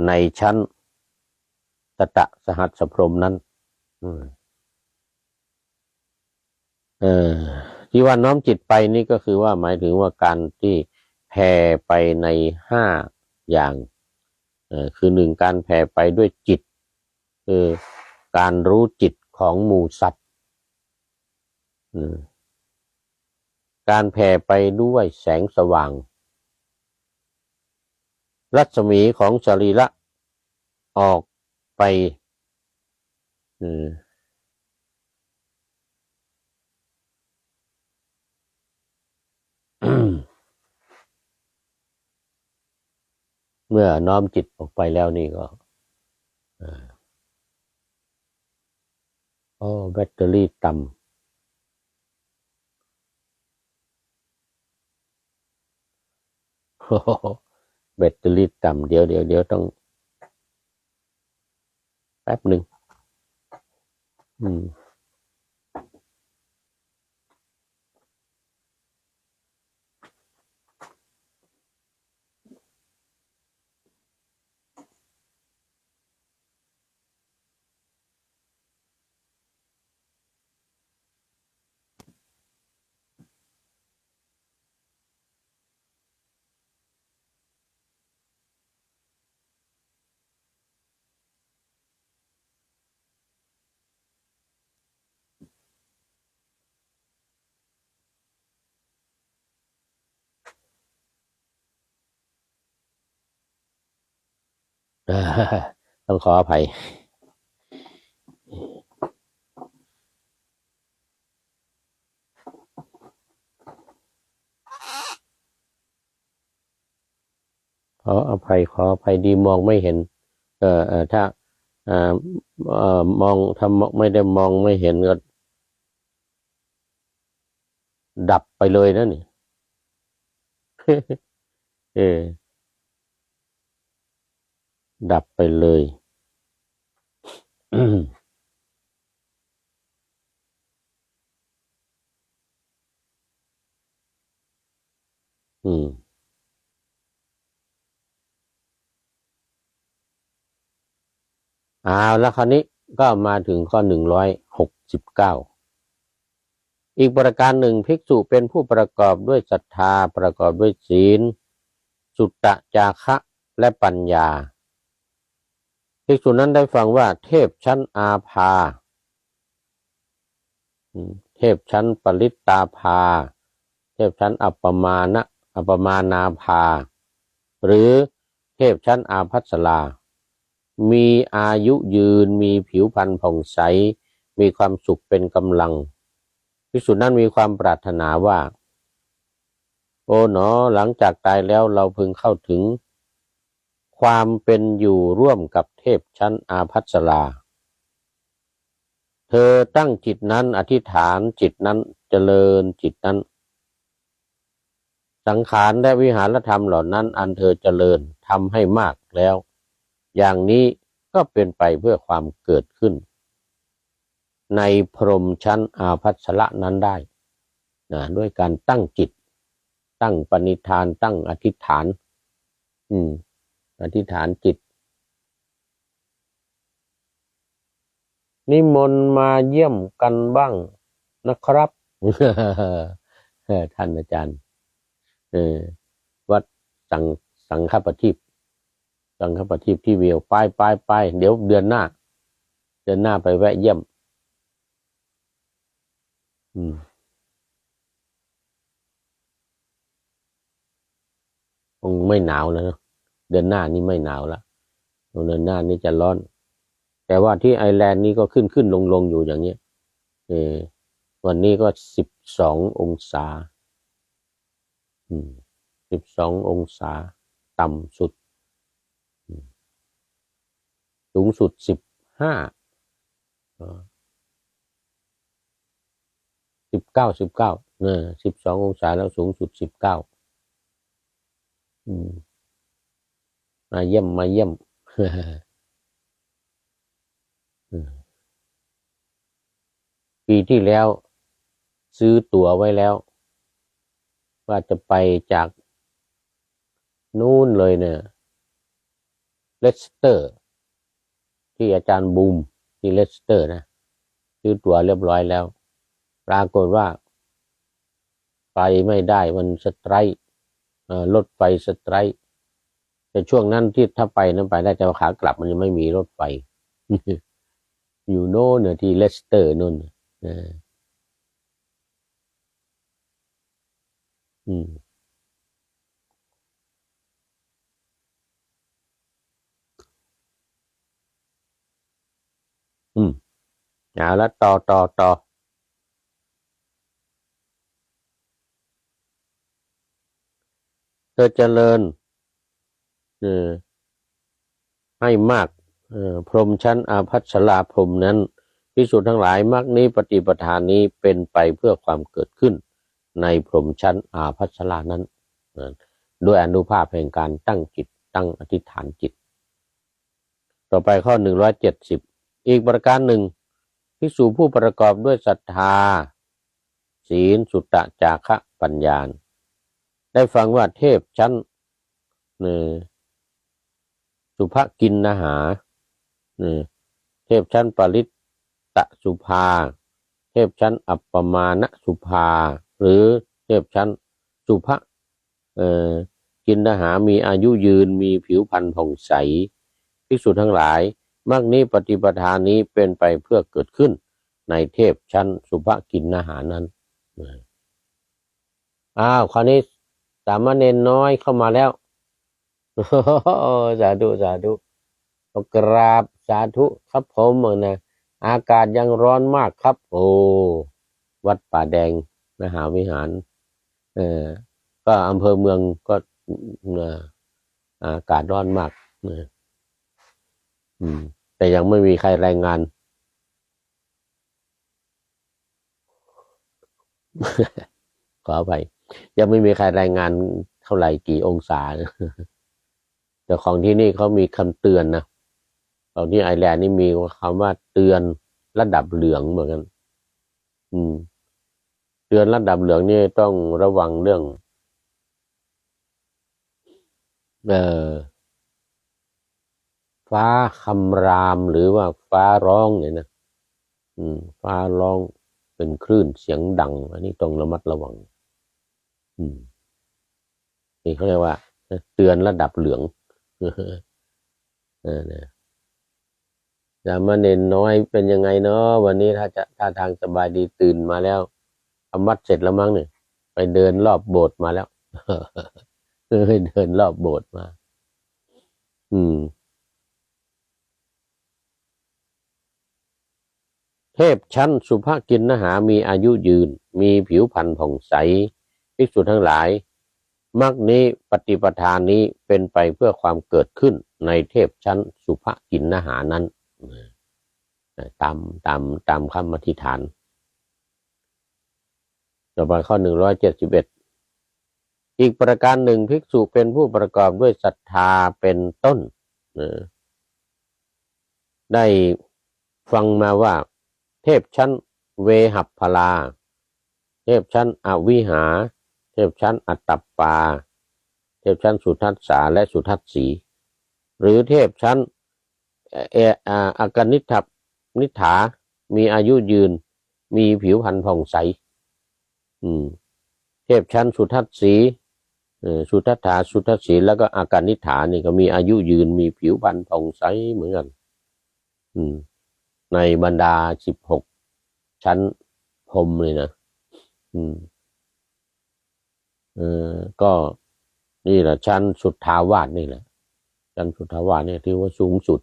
ในชั้นตตะสหัสสพรหมนั้นที่ว่าน้อมจิตไปนี่ก็คือว่าหมายถึงว่าการที่แผ่ไปในห้าอย่างคือหนึ่งการแผ่ไปด้วยจิตคือการรู้จิตของหมู่สัตว์การแผ่ไปด้วยแสงสว่างรัศมีของสรีระออกไปเมื่อน้อมจิตออกไปแล้วนี่ก็แบตเตอรี่ต่ำแบตเตอรี่ต่ำเดี๋ยวต้องแป๊บหนึ่งต้องขออภัยขออภัยดีมองไม่เห็นถ้ามองถ้าไม่ได้มองไม่เห็นก็ดับไปเลยนะนี่ดับไปเลยแล้วคราวนี้ก็มาถึงข้อ169อีกประการหนึ่งภิกษุเป็นผู้ประกอบด้วยศรัทธาประกอบด้วยศีลสุตตะจาคะและปัญญาภิกษุนั้นได้ฟังว่าเทพชั้นอาภาเทพชั้นปริตตาภาเทพชั้นอัปปมานาภาหรือเทพชั้นอาภัสรามีอายุยืนมีผิวพรรณผ่องใสมีความสุขเป็นกำลังภิกษุนั้นมีความปรารถนาว่าโอ๋หนอหลังจากตายแล้วเราพึงเข้าถึงความเป็นอยู่ร่วมกับเทพชั้นอาภัสราเธอตั้งจิตนั้นอธิษฐานจิตนั้นเจริญจิตนั้นสังขารและวิหารธรรมเหล่านั้นอันเธอเจริญทำให้มากแล้วอย่างนี้ก็เป็นไปเพื่อความเกิดขึ้นในพรหมชั้นอาภัสระนั้นได้ด้วยการตั้งจิตตั้งปณิธานตั้งอธิษฐานอธิษฐานจิตนิมนต์มาเยี่ยมกันบ้างนะครับท่านอาจารย์วัดสังฆปฏิปที่เวียวไปเดี๋ยวเดือนหน้าไปแวะเยี่ยมคงไม่หนาวแล้วนะเดือนหน้านี้ไม่หนาวละเดือนหน้านี้จะร้อนแต่ว่าที่ไอร์แลนด์นี่ก็ขึ้นลงอยู่อย่างนี้วันนี้ก็12 องศา12 องศาต่ำสุดสูงสุด15 1912 องศาแล้วสูงสุด19มาเยี่ยมปีที่แล้วซื้อตั๋วไว้แล้ว ว่าจะไปจากนู่นเลยเนี่ยเลสเตอร์ที่อาจารย์บูมที่เลสเตอร์นะซื้อตั๋วเรียบร้อยแล้วปรากฏว่าไปไม่ได้มันสไตรค์รถไฟสไตรค์แต่ช่วงนั้นที่ถ้าไปนั้นไปได้แต่ว่าขากลับมันยังไม่มีรถไฟ อยู่โน่นเนี่ยที่เลสเตอร์นู่นอืมอืมเอาแล้วต่อเธอเจริญเออให้มากพรหมชั้นอาภัสราพรหมนั้นภิกษุทั้งหลายมรรคนี้ปฏิปทานนี้เป็นไปเพื่อความเกิดขึ้นในพรหมชั้นอาภัสรานั้นด้วยอนุภาพแห่งการตั้งจิตตั้งอธิษฐานจิตต่อไปข้อ170อีกประการหนึ่งภิกษุผู้ประกอบด้วยศรัทธาศีลสุตตะจาคะปัญญาได้ฟังว่าเทพชั้นสุภกินนหาเทพชั้นปริตตสุภาเทพชั้นอัปปมาณสุภาหรือเทพชั้นสุภกินนหามีอายุยืนมีผิวพรรณผ่องใสภิกษุทั้งหลายมรรคนี้ปฏิปทานนี้เป็นไปเพื่อเกิดขึ้นในเทพชั้นสุภกินนหานั้นคราวนี้สามเณรน้อยเข้ามาแล้วสาธุสาธุกราบสาธุครับผมนะอากาศยังร้อนมากครับโอ้วัดป่าแดงมหาวิหารเออก็อำเภอเมืองก็อากาศร้อนมากแต่ยังไม่มีใครรายงานขออภัยยังไม่มีใครรายงานเท่าไหร่กี่องศาแต่ของที่นี่เขามีคำเตือนนะของที่ไอร์แลนด์นี่มีคำว่าเตือนระดับเหลืองเหมือนกันเตือนระดับเหลืองนี่ต้องระวังเรื่องฟ้าคำรามหรือว่าฟ้าร้องเนี่ยนะฟ้าร้องเป็นคลื่นเสียงดังอันนี้ต้องระมัดระวังนี่เขาเรียกว่าเตือนระดับเหลืองนะสามเณรน้อยเป็นยังไงเนาะวันนี้ถ้าทางสบายดีตื่นมาแล้วทำวัดเสร็จแล้วมั้งเนี่ยไปเดินรอบโบสถ์มาแล้วเดินรอบโบสถ์มาเทพชั้นสุภกินนหามีอายุยืนมีผิวพรรณผ่องใสภิกษุทั้งหลายมรรคนี้ปฏิปทานนี้เป็นไปเพื่อความเกิดขึ้นในเทพชั้นสุภกินนหานั้นตามคำอธิษฐานต่อไปข้อ171อีกประการหนึ่งภิกษุเป็นผู้ประกอบด้วยศรัทธาเป็นต้นได้ฟังมาว่าเทพชั้นเวหัพพลาเทพชั้นอวิหาเทพชั้นอัตตปปาเทพชั้นสุทัสสาและสุทัสสีหรือเทพชั้นอากนิฐนิฐามีอายุยืนมีผิวพรรณผ่องใสเทพชั้นสุทัสสีสุทัฏฐาสุทัสสีแล้วก็อากนิฐานี่ก็มีอายุยืนมีผิวพรรณผ่องใสเหมือนกันในบรรดา16ชั้นพรหมเลยนะก็นี่แหละชั้นสุทธาวาสนี่แหละชั้นสุทธาวาสเนี่ยที่ว่าสูงสุด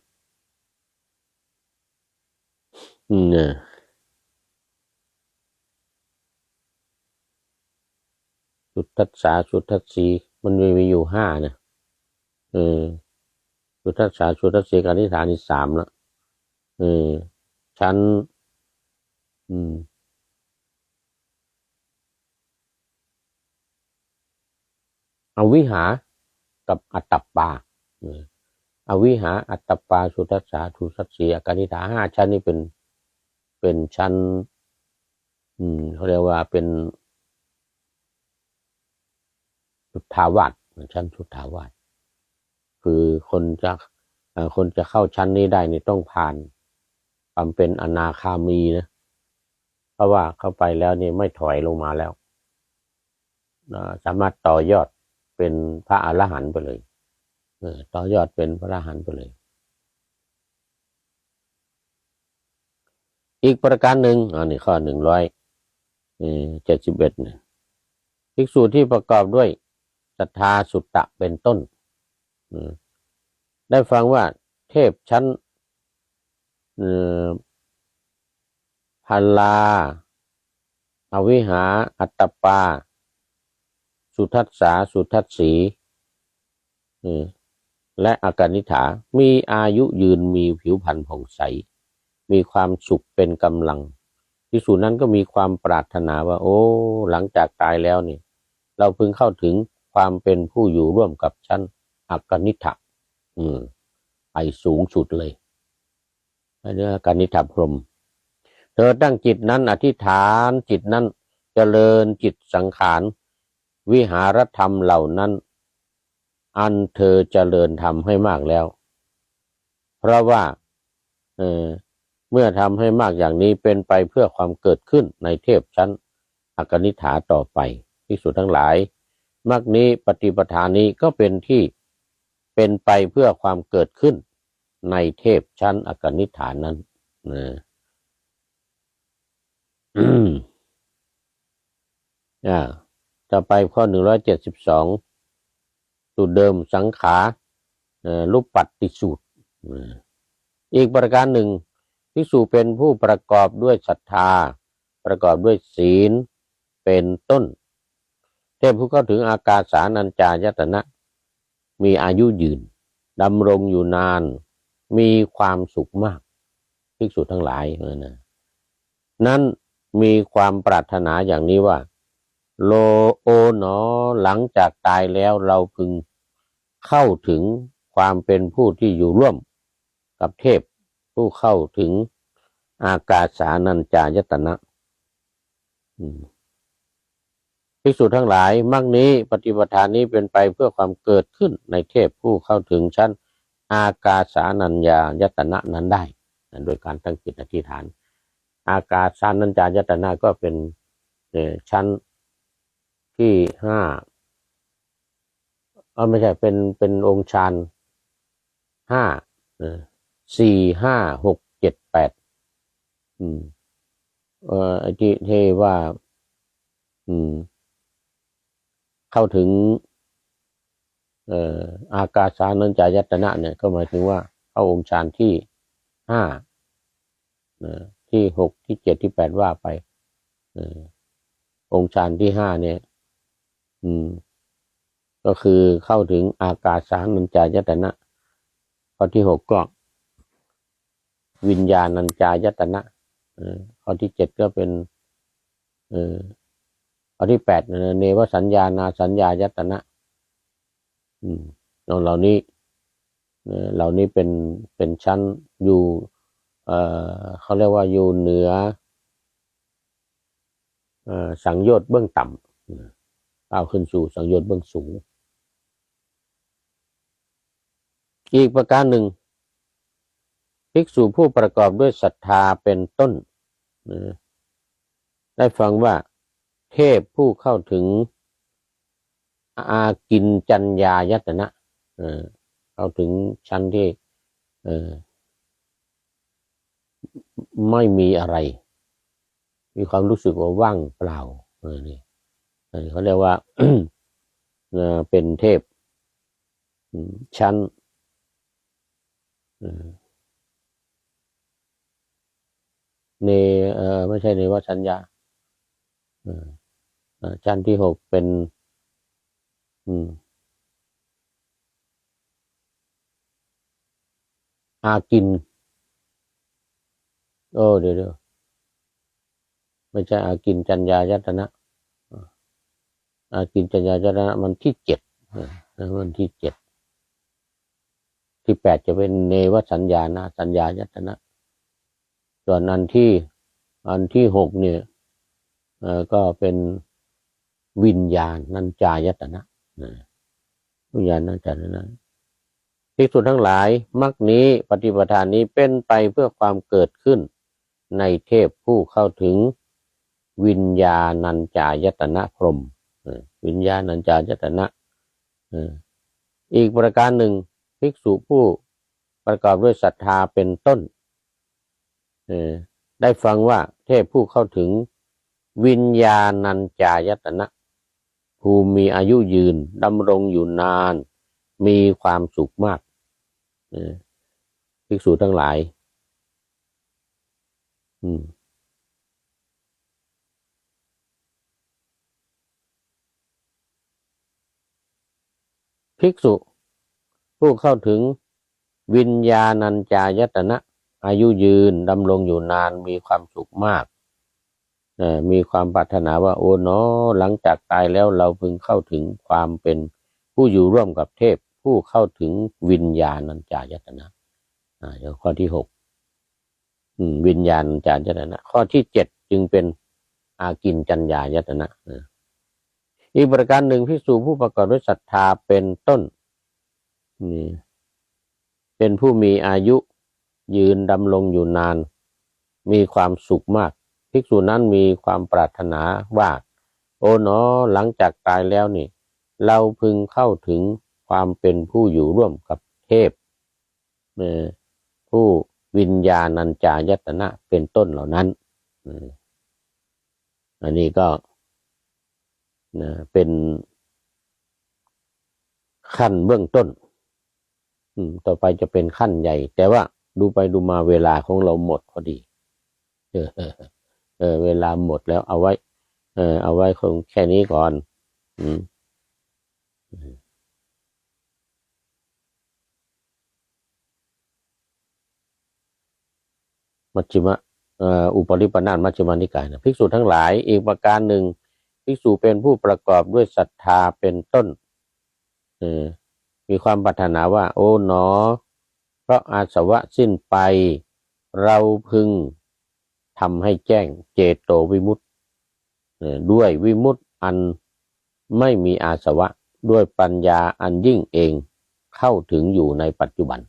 สุทัสสาสุทัสสีมันมีอยู่5นะสุทัสสาสุทัสสีกานิฐานี่3แล้วชั้นอวิหากับอัตตปปาอวิหาอัตตปปาสุทัสสาสุทัสสีอากานิฐา5ชั้นนี่เป็นชั้นเขาเรียกว่าเป็น สุทธาวาสชั้นสุทธาวาสคือคนจะเข้าชั้นนี้ได้นี่ต้องผ่านความเป็นอนาคามีนะเพราะว่าเข้าไปแล้วนี่ไม่ถอยลงมาแล้วสามารถต่อยอดเป็นพระอรหันต์ไปเลยต่อยอดเป็นพระอรหันต์ไปเลยอีกประการหนึ่งอันนี้ข้อ171เนี่ยภิกษุที่ประกอบด้วยศรัทธาสุตตะเป็นต้นได้ฟังว่าเทพชั้นพัลลาอวิหาอัตตปาสุทัสสาสุทัสสีและอากนิฐามีอายุยืนมีผิวพรรณผ่องใสมีความสุขเป็นกำลังภิกษุนั้นก็มีความปรารถนาว่าโอ้หลังจากตายแล้วนี่เราพึงเข้าถึงความเป็นผู้อยู่ร่วมกับชั้นอากนิฐะไปสูงสุดเลยเรื่องอากนิฐะพรหมเธอตั้งจิตนั้นอธิษฐานจิตนั้นเจริญจิตสังขารวิหารธรรมเหล่านั้นอันเธอเจริญทำให้มากแล้วเพราะว่าเมื่อทำให้มากอย่างนี้เป็นไปเพื่อความเกิดขึ้นในเทพชั้นอากนิฐาต่อไปภิกษุทั้งหลายมรรคนี้ปฏิปทานี้ก็เป็นที่เป็นไปเพื่อความเกิดขึ้นในเทพชั้นอากนิฐานั้นต่อไปข้อ172สูตรเดิมสังขารูปปัตติสูตรอีกประการหนึ่งภิกษุเป็นผู้ประกอบด้วยศรัทธาประกอบด้วยศีลเป็นต้นเทพผู้เข้าถึงอากาสานัญจายตนะมีอายุยืนดำรงอยู่นานมีความสุขมากภิกษุทั้งหลายนั้นมีความปรารถนาอย่างนี้ว่าโลโอหนอหลังจากตายแล้วเราพึงเข้าถึงความเป็นผู้ที่อยู่ร่วมกับเทพผู้เข้าถึงอากาสานัญจายตนะภิกษุทั้งหลายมรรคนี้ปฏิปทานนี้เป็นไปเพื่อความเกิดขึ้นในเทพผู้เข้าถึงชั้นอากาสานัญจายตนะนั้นได้โดยการตั้งจิตอธิษฐานอากาสานัญจายตนะก็เป็นชั้นที่5ไม่ใช่เป็นองค์ฌาน5 4 5 6 7 8ไอ้ที่ว่าเข้าถึงอากาสานัญจายตนะเนี่ยก็หมายถึงว่าเข้าองค์ฌานที่5ที่6ที่7ที่8ว่าไปองค์ฌานที่5เนี่ยก็คือเข้าถึงอากาสานัญจายตนะข้อที่6ก็วิญญาณัญจายตนะข้อที่7ก็เป็นข้อที่8เนวสัญญานาสัญญายตนะเหล่านี้เป็นชั้นอยู่เขาเรียกว่าอยู่เหนือสังโยชน์เบื้องต่ำก้าวขึ้นสู่สังโยชน์เบื้องสูงอีกประการหนึ่งภิกษุผู้ประกอบด้วยศรัทธาเป็นต้นได้ฟังว่าเทพผู้เข้าถึงอากินจัญญายตนะเข้าถึงชั้นที่ไม่มีอะไรมีความรู้สึกว่าว่างเปล่านี่เขาเรียกว่า เป็นเทพชั้นไม่ใช่เนวสัญญาชั้นที่6เป็นอากินเดี๋ยวไม่ใช่อากินจัญญายตนะอากินจัญญายตนะมันที่7มันที่7ที่8จะเป็นเนวสัญญานะสัญญายตนะส่วนอันที่6เนี่ยก็เป็นวิญญาณัญจายตนะ วิญญาณัญจายตนะภิกษุทั้งหลายมรรคนี้ปฏิปทานนี้เป็นไปเพื่อความเกิดขึ้นในเทพผู้เข้าถึงวิญญาณัญจายตนะพรหมวิญญาณัญจายตนะอีกประการหนึ่งภิกษุผู้ประกอบด้วยศรัทธาเป็นต้นได้ฟังว่าเทพผู้เข้าถึงวิญญาณัญจายตนะผู้มีอายุยืนดำรงอยู่นานมีความสุขมากภิกษุทั้งหลายภิกษุผู้เข้าถึงวิญญาณัญจายตนะอายุยืนดำรงอยู่นานมีความสุขมากมีความปรารถนาว่าโอ้เนาะหลังจากตายแล้วเราพึงเข้าถึงความเป็นผู้อยู่ร่วมกับเทพผู้เข้าถึงวิญญาณัญจายตนะข้อที่6วิญญาณัญจายตนะข้อที่7จึงเป็นอากินจัญญายตนะอีกประการหนึ่งภิกษุผู้ประกอบด้วยศรัทธาเป็นต้นนี่เป็นผู้มีอายุยืนดำรงอยู่นานมีความสุขมากภิกษุนั้นมีความปรารถนาว่าโอ้เนาะหลังจากตายแล้วนี่เราพึงเข้าถึงความเป็นผู้อยู่ร่วมกับเทพผู้วิญญาณัญจายตนะเป็นต้นเหล่านั้นอันนี้ก็เป็นขั้นเบื้องต้นต่อไปจะเป็นขั้นใหญ่แต่ว่าดูไปดูมาเวลาของเราหมดพอดีเวลาหมดแล้วเอาไว้คงแค่นี้ก่อนมัชฌิมอุปริปันธมัชฌิมานิกายภิกษุทั้งหลายอีกประการหนึ่งภิกษุเป็นผู้ประกอบด้วยศรัทธาเป็นต้นมีความปรารถนาว่าโอ้หนอเพราะอาสวะสิ้นไปเราพึงทำให้แจ้งเจโตวิมุตติด้วยวิมุตติอันไม่มีอาสวะด้วยปัญญาอันยิ่งเองเข้าถึงอยู่ในปัจจุบัน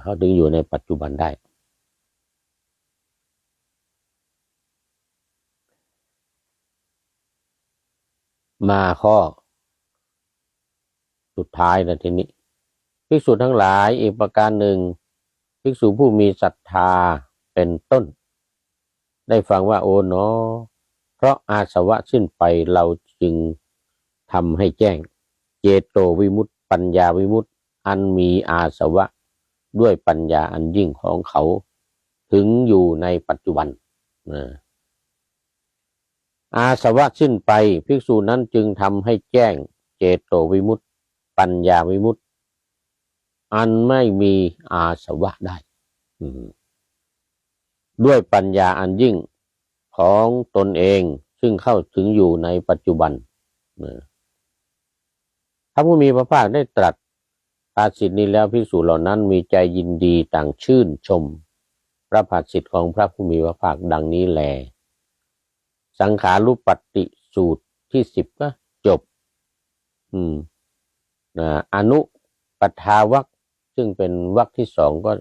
เข้าถึงอยู่ในปัจจุบันได้มาข้อสุดท้ายนะทีนี้ภิกษุทั้งหลายอีกประการหนึ่งภิกษุผู้มีศรัทธาเป็นต้นได้ฟังว่าโอ้เนาะเพราะอาสวะสิ้นไปเราจึงทำให้แจ้งเจโตวิมุตติปัญญาวิมุตติอันมีอาสวะด้วยปัญญาอันยิ่งของเขาถึงอยู่ในปัจจุบันอาสวะสิ้นไปภิกษุนั้นจึงทำให้แจ้งเจโตวิมุตติปัญญาวิมุตติอันไม่มีอาสวะได้ด้วยปัญญาอันยิ่งของตนเองซึ่งเข้าถึงอยู่ในปัจจุบันพระผู้มีพระภาคได้ตรัสภาษิตนี้แล้วภิกษุเหล่านั้นมีใจยินดีต่างชื่นชมพระภาษิตของพระผู้มีพระภาคดังนี้แลสังขารุปปัตติสูตรที่10ก็จบอนุปทาวรรคซึ่งเป็นวรรคที่2ก็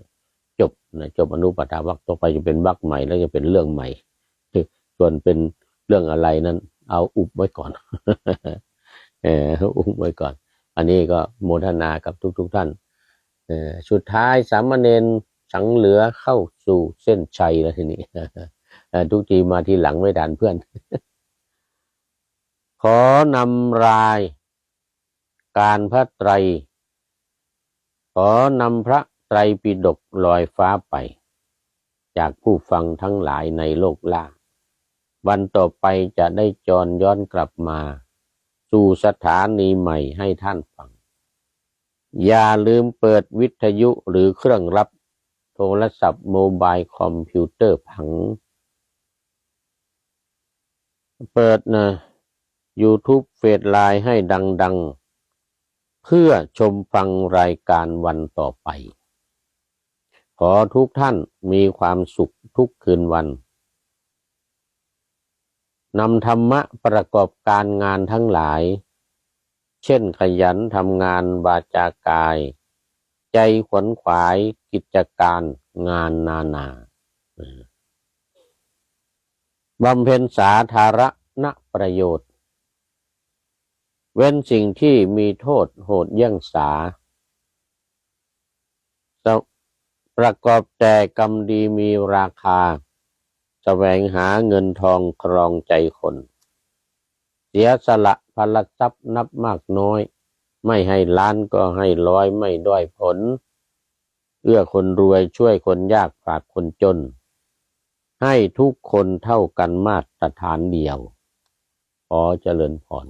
จบอนุปทาวรรคต่อไปจะเป็นวรรคใหม่แล้วจะเป็นเรื่องใหม่ส่วนเป็นเรื่องอะไรนั้นเอาอุบไว้ก่อนอุบไว้ก่อนอันนี้ก็โมทนากับทุกท่านสุดท้ายสามเณรสังเหลือเข้าสู่เส้นชัยแล้วทีนี้ทุกทีมาทีหลังไม่ทันเพื่อนขอนำรายการพระไตรขอนำพระไตรปิฎกลอยฟ้าไปจากผู้ฟังทั้งหลายในโลกล่าวันต่อไปจะได้จรย้อนกลับมาสู่สถานีใหม่ให้ท่านฟังอย่าลืมเปิดวิทยุหรือเครื่องรับโทรศัพท์โมบายคอมพิวเตอร์ผังเปิดYouTube เฟซไลน์ให้ดังๆเพื่อชมฟังรายการวันต่อไปขอทุกท่านมีความสุขทุกคืนวันนำธรรมะประกอบการงานทั้งหลาย เช่นขยันทำงานวาจากาย ใจขวนขวายกิจการงานนานาบำเพ็ญสาธารณประโยชน์เว้นสิ่งที่มีโทษโหดเยี่ยงสาประกอบแต่กรรมดีมีราคาแสวงหาเงินทองครองใจคนเสียสละพลทรัพย์นับมากน้อยไม่ให้ล้านก็ให้ร้อยไม่ด้อยผลเอื้อคนรวยช่วยคนยากฝากคนจนให้ทุกคนเท่ากันมาตรฐานเดียวขอเจริญพร